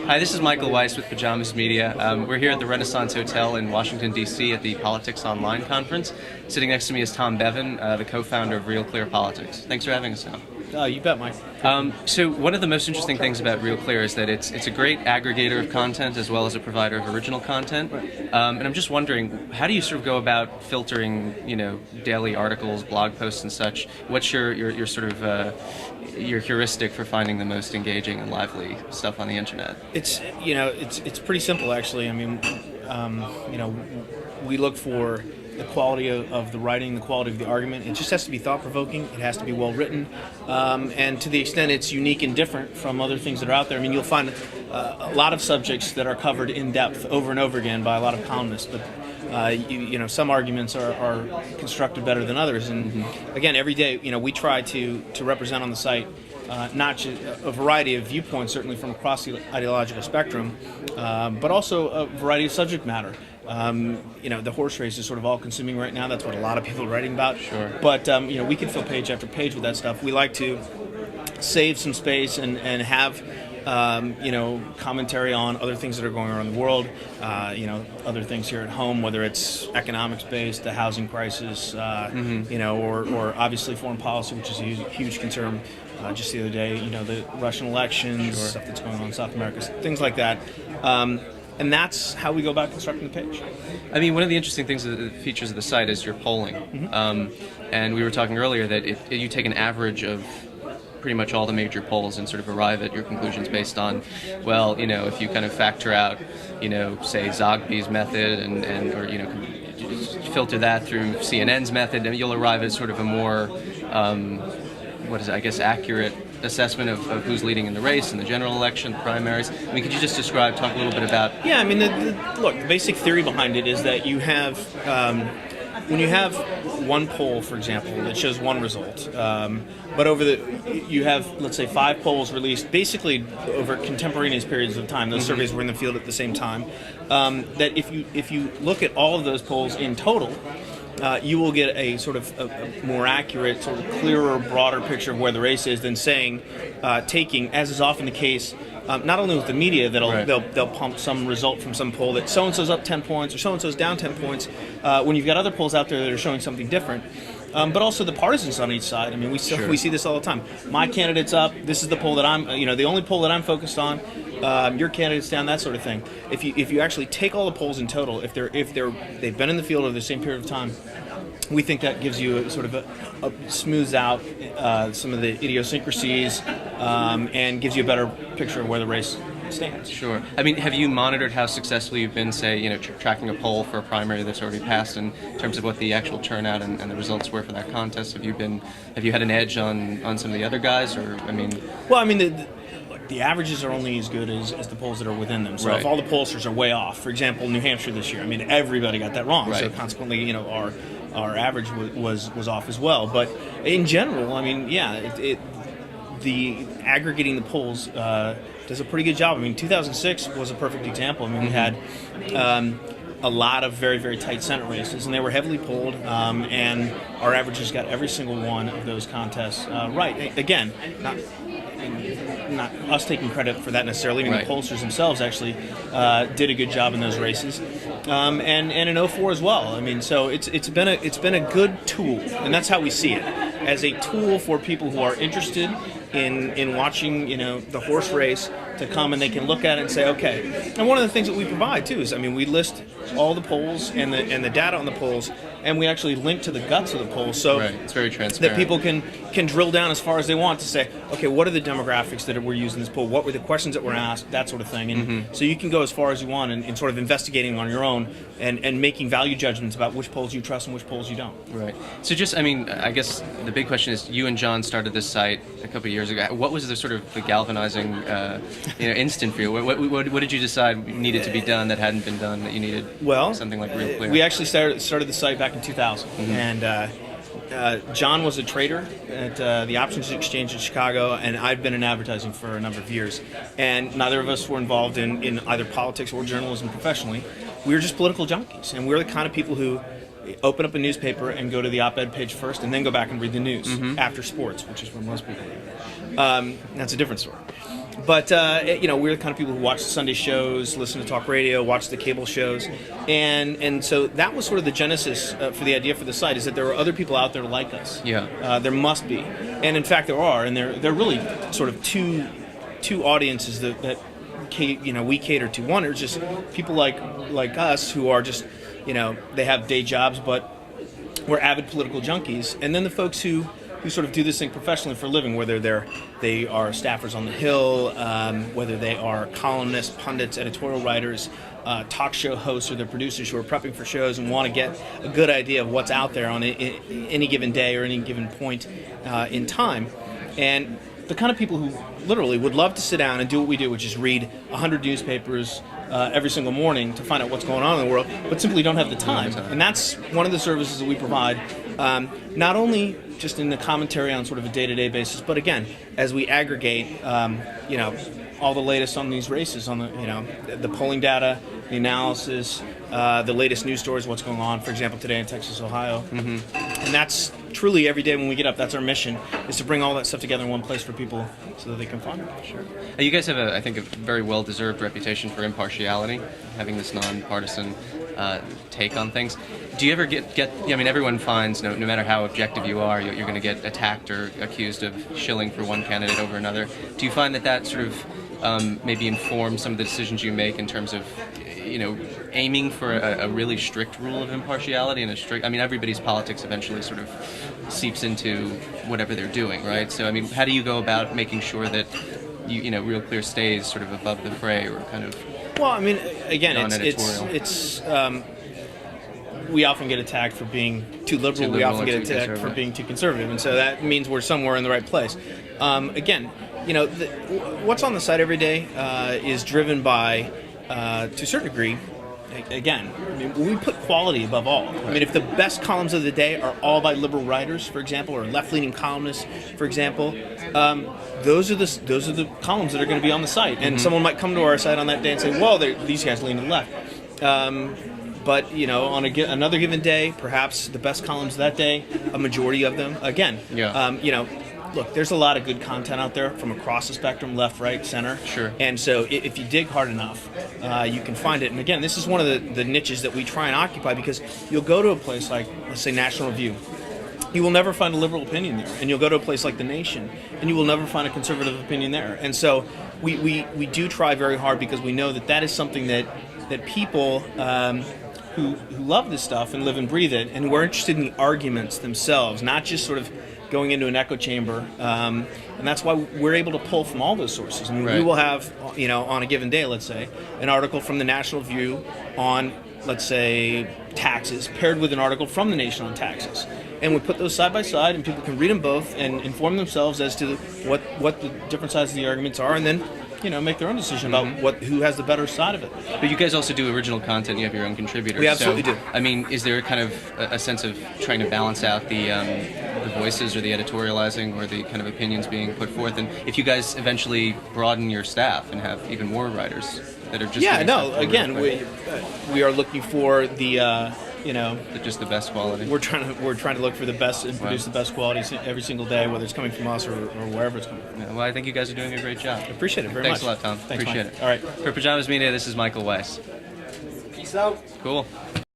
Hi, this is Michael Weiss with Pajamas Media. We're here at the Renaissance Hotel in Washington, D.C. at the Politics Online conference. Sitting next to me is Tom Bevan, the co-founder of Real Clear Politics. Thanks for having us, Tom. You bet, Mike. So one of the most interesting things about Real Clear is that it's a great aggregator of content as well as a provider of original content. And I'm just wondering, how do you sort of go about filtering, daily articles, blog posts, and such? What's your sort of your heuristic for finding the most engaging and lively stuff on the internet? It's pretty simple, actually. I mean, we look for the quality of the writing, the quality of the argument. It just has to be thought-provoking. It has to be well-written. And to the extent it's unique and different from other things that are out there, I mean, you'll find a lot of subjects that are covered in depth over and over again by a lot of columnists. But some arguments are constructed better than others. And again, every day, we try to represent on the site not just a variety of viewpoints, certainly from across the ideological spectrum, but also a variety of subject matter. The horse race is sort of all-consuming right now. That's what a lot of people are writing about. Sure. But we can fill page after page with that stuff. We like to save some space and have commentary on other things that are going on in the world. Other things here at home, whether it's economics-based, the housing crisis, or obviously foreign policy, which is a huge concern. Just the other day, the Russian elections, Sure. stuff that's going on in South America, things like that. And that's how we go about constructing the page. I mean, one of the interesting things, the features of the site is your polling. And we were talking earlier that you take an average of pretty much all the major polls and sort of arrive at your conclusions based on, if you kind of factor out, say Zogby's method or filter that through CNN's method, and you'll arrive at sort of a more, accurate assessment of who's leading in the race, in the general election, the primaries. I mean, could you just talk a little bit about... Yeah, I mean, the basic theory behind it is that you have, when you have one poll, for example, that shows one result, but you have, let's say, 5 polls released basically over contemporaneous periods of time. Those surveys were in the field at the same time. That if you look at all of those polls in total, you will get a sort of a more accurate, sort of clearer, broader picture of where the race is than taking, as is often the case, not only with the media, they'll pump some result from some poll that so-and-so's up 10 points or so-and-so's down 10 points, when you've got other polls out there that are showing something different. But also the partisans on each side. I mean, we see this all the time. My candidate's up. This is the poll that I'm, the only poll that I'm focused on. Your candidate's down. That sort of thing. If you actually take all the polls in total, if they've been in the field over the same period of time, we think that gives you a smooths out some of the idiosyncrasies and gives you a better picture of where the race stands. Sure. I mean, have you monitored how successful you've been, say, tracking a poll for a primary that's already passed in terms of what the actual turnout and the results were for that contest? Have you had an edge on some of the other guys, or I mean? Well, I mean the averages are only as good as the polls that are within them. So Right. If all the pollsters are way off, for example, New Hampshire this year, I mean, everybody got that wrong. Right. So consequently, our average was off as well. But in general, I mean, the aggregating the polls does a pretty good job. I mean, 2006 was a perfect example. I mean, we had a lot of very, very tight Senate races, and they were heavily polled, and our averages got every single one of those contests right. Again, not us taking credit for that necessarily. I mean, Right. The pollsters themselves actually did a good job in those races, and in '04 as well. I mean, so it's been a good tool, and that's how we see it, as a tool for people who are interested in watching the horse race to come, and they can look at it and say, okay. And one of the things that we provide too is, I mean, we list all the polls and the data on the polls, and we actually link to the guts of the polls, so Right. It's very transparent. that people can drill down as far as they want to say, okay, what are the demographics that were used in this poll? What were the questions that were asked? That sort of thing. And so you can go as far as you want in sort of investigating on your own and making value judgments about which polls you trust and which polls you don't. Right. So I guess the big question is, you and John started this site a couple of years ago. What was the galvanizing instant for you? What did you decide needed to be done that hadn't been done, that you needed something like Real Clear? We actually started the site back in 2000, and John was a trader at the Options Exchange in Chicago, and I've been in advertising for a number of years. And neither of us were involved in either politics or journalism professionally. We were just political junkies, and we were the kind of people who open up a newspaper and go to the op-ed page first, and then go back and read the news after sports, which is where most people do. That's a different story. But we're the kind of people who watch the Sunday shows, listen to talk radio, watch the cable shows, and so that was sort of the genesis for the idea for the site, is that there are other people out there like us. Yeah. There must be, and in fact there are, and they're really sort of two audiences that we cater to. One are just people like us who are just they have day jobs, but we're avid political junkies, and then the folks who sort of do this thing professionally for a living, whether they are staffers on the Hill, whether they are columnists, pundits, editorial writers, talk show hosts, or the producers who are prepping for shows and want to get a good idea of what's out there on any given day or any given point in time. And the kind of people who literally would love to sit down and do what we do, which is read 100 newspapers every single morning to find out what's going on in the world, but simply don't have the time. And that's one of the services that we provide, not only just in the commentary on sort of a day-to-day basis, but again, as we aggregate, all the latest on these races, on the polling data, the analysis, the latest news stories, what's going on, for example, today in Texas, Ohio. Mm-hmm. And that's truly every day when we get up, that's our mission, is to bring all that stuff together in one place for people so that they can find it. Sure. You guys have, I think, a very well-deserved reputation for impartiality, having this non-partisan take on things. Do you ever get everyone finds, no matter how objective you are, you're going to get attacked or accused of shilling for one candidate over another. Do you find that sort of maybe informs some of the decisions you make in terms of aiming for a really strict rule of impartiality and everybody's politics eventually sort of seeps into whatever they're doing, right? So, how do you go about making sure that Real Clear stays sort of above the fray or kind of... Well, again, it's we often get attacked for being too liberal. We often get attacked for being too conservative, and so that means we're somewhere in the right place. Again, what's on the site every day is driven by, to a certain degree, again, we put quality above all. If the best columns of the day are all by liberal writers, for example, or left-leaning columnists, for example, those are the columns that are going to be on the site. And someone might come to our site on that day and say, "Well, these guys lean to the left." But on another given day, perhaps the best columns that day, a majority of them, again, look, there's a lot of good content out there from across the spectrum, left, right, center. Sure. And so if you dig hard enough, you can find it. And again, this is one of the niches that we try and occupy, because you'll go to a place like, let's say, National Review. You will never find a liberal opinion there. And you'll go to a place like The Nation, and you will never find a conservative opinion there. And so we do try very hard, because we know that is something that people who love this stuff and live and breathe it, and who are interested in the arguments themselves, not just sort of going into an echo chamber, and that's why we're able to pull from all those sources. Right. We will have, on a given day, let's say, an article from the National Review on, let's say, taxes, paired with an article from the Nation on taxes. And we put those side by side, and people can read them both and inform themselves as to what the different sides of the arguments are, and then make their own decision about who has the better side of it. But you guys also do original content. You have your own contributors. We absolutely do. Is there kind of a sense of trying to balance out the voices or the editorializing or the kind of opinions being put forth? And if you guys eventually broaden your staff and have even more writers that are just... Again, we are looking for the... just the best quality. We're trying to look for the best and produce the best quality every single day, whether it's coming from us or wherever it's coming from. Yeah, well, I think you guys are doing a great job. I appreciate it very much. Thanks a lot, Tom. Thanks, Appreciate Mike. it. All right. For Pajamas Media, this is Michael Weiss. Peace out. Cool.